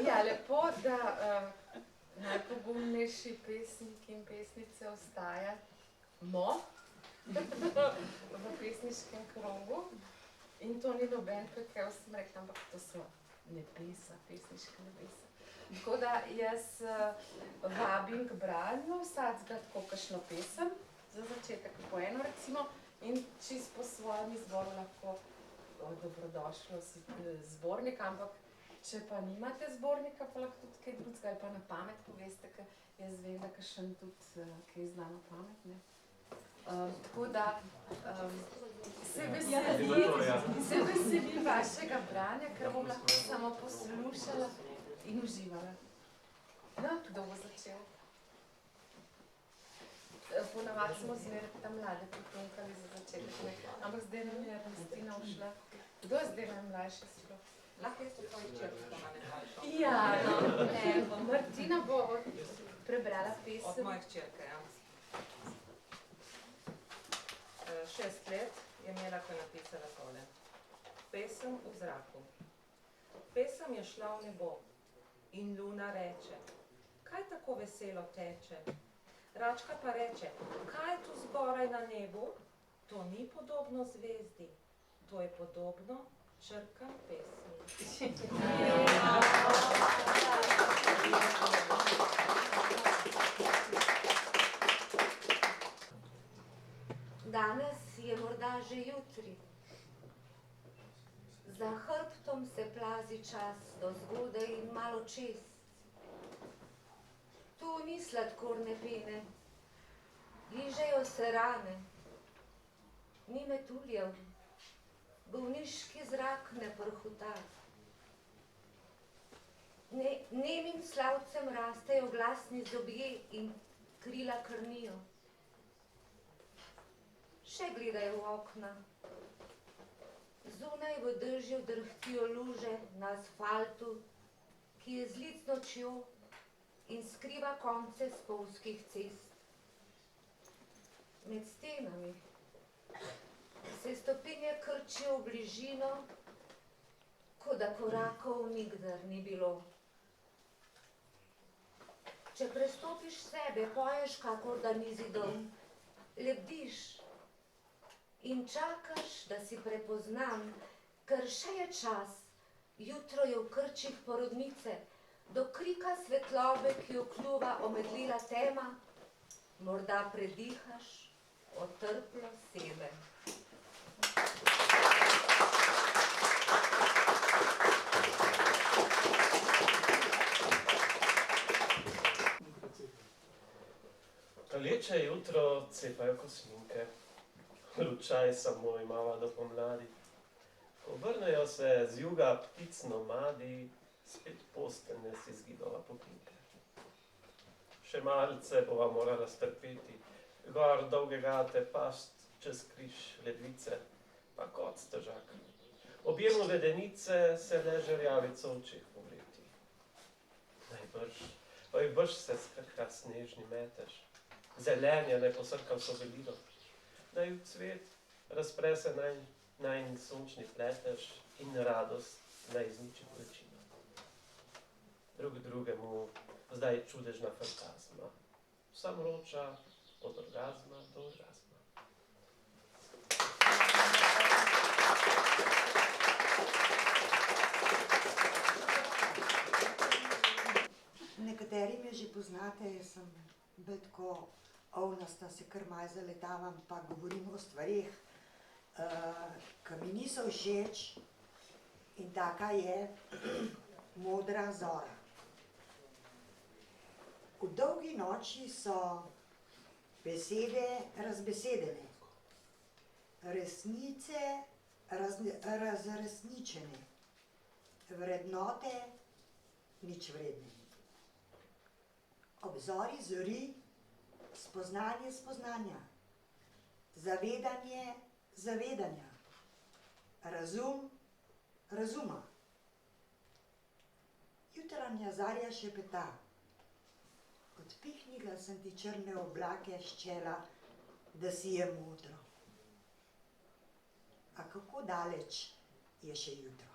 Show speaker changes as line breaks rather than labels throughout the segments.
Ja, lepo, da najpogumnejši pesniki in pesnice ostajamo v pesniškem krogu. In to ni noben pekel, sem rekla, ampak to so nebesa, pesniška nebesa. Tako da jaz vabim k branju vsakega tako kakšno pesem, za začetek po eno recimo, in čisto po svojem izboru lahko dobrodošlo zbornik, ampak če pa nimate zbornika, pa lahko tudi kaj drugega ali pa na pamet poveste, ker jaz vem, da kakšen tudi kaj zna na pamet, ne. Tako da se veselim vašega branja, ker bom lahko samo poslušala in uživala. No, kdo bo začel? Ponavadi smo zmeraj tam mlade pritunkali za začetek, ampak zdaj nam je Martina ušla. Kdo je zdaj najmlajši sploh?
Lahko jaz to tvoji črki, ko ima nekajšo.
Ja, no, evo, Martina bo prebrala pesem.
Od mojih črke, ja. 6 let je imela, ko je napisala tole. Pesem v zraku. Pesem je šla v nebo in luna reče, kaj tako veselo teče? Račka pa reče, kaj je tu zgoraj na nebu? To ni podobno zvezdi, to je podobno črkam pesmi.
Danes je morda že jutri. Za hrbtom se plazi čas do zgodaj in malo čez. Tu ni sladkorne pene, ližejo se rane, ni metuljev, bolniški zrak ne prhuta. Nemim slavcem rastejo glasni zobje in krila krnijo. Še gledajo v okna. Zunaj v dežju drhtijo luže na asfaltu, ki je zlit nočjo in skriva konce spolzkih cest. Med stenami se stopinje krčijo v bližino, kot da korakov nikdar ni bilo. Če prestopiš sebe, poješ, kakor da ni zidov, lebdiš in čakaš, da si prepoznan, ker še je čas, jutro je v krčih porodnice, do krika svetlobe, ki jo kljuva omedlila tema, morda predihaš otrplo sebe.
Leče jutro cepajo kosminke. Lučaj samo imava do pomladi. Ko vrnejo se z juga ptic nomadi, spet postelne si zgibava popinke. Še malce bova morala strpeti, gor dolge gate past čez križ ledvice, pa kot stežak. Objemu vedenice se ne žerjavico v očeh povreti. Najbrž se skrka snežni metež, zelenje ne posrkam so velino. Naj v cvet razpre se najn sončni pletež in radost naj izniči bolečino. Drug drugemu zdaj čudežna fantazma, vsa mroča od orgazma do orgazma.
Nekateri me že poznate, jaz sem bolj tako ovnasta, se kar malo zaletavam, pa govorim o stvarih, ki mi niso všeč, in taka je Modra zora. V dolgi noči so besede razbesedene, resnice razresničene, vrednote nič vredne. Ob zori zori spoznanje spoznanja, zavedanje zavedanja, razum razuma. Jutranja zarja šepeta, odpihnila sem ti črne oblake s čela, da si je modro. A kako daleč je še jutro?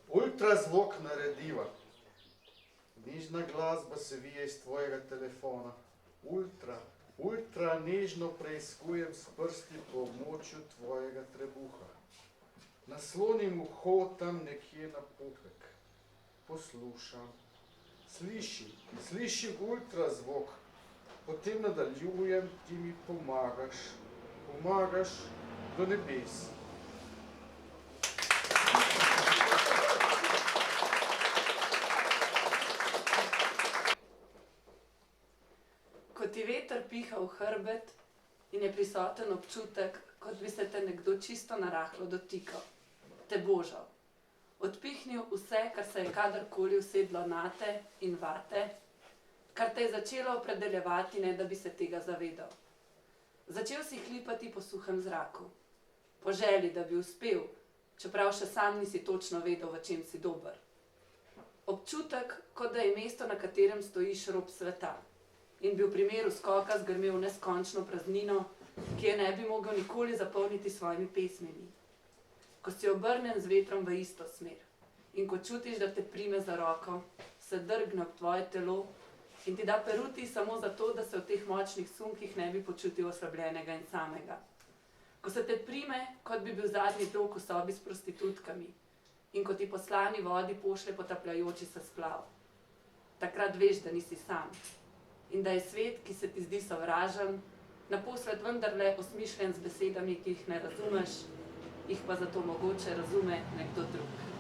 ultrazvok narediva. Nežna glasba se vije iz tvojega telefona. Ultra nežno preiskujem s prsti po območju tvojega trebuha. Naslonim uho tam nekje na pupek. Poslušam. Slišim ultrazvok. Potem nadaljujem, ti mi pomagaš. Pomagaš do nebes.
Ko ti veter piha v hrbet in je prisoten občutek, kot bi se te nekdo čisto narahlo dotikal, te božal. Odpihnil vse, kar se je kadarkoli usedlo nate in vate, kar te je začelo opredeljevati, ne da bi se tega zavedal. Začel si hlipati po suhem zraku, po želji, da bi uspel, čeprav še sam nisi točno vedel, v čem si dober. Občutek, kot da je mesto, na katerem stojiš, rob sveta in bi v primeru skoka zgrmel v neskončno praznino, ki je ne bi mogel nikoli zapolniti s svojimi pesmimi. Ko si obrnen z vetrom v isto smer in ko čutiš, da te prime za roko, se drgne ob tvoje telo in ti da peruti samo zato, da se v teh močnih sunkih ne bi počutil oslabljenega in samega. Ko se te prime, kot bi bil zadnji dolg v sobi s prostitutkami in ko ti po slani vodi pošlje potapljajoči se splav. Takrat veš, da nisi sam in da je svet, ki se ti zdi sovražen, naposled vendarle osmišljen z besedami, ki jih ne razumeš, jih pa zato mogoče razume nekdo drug.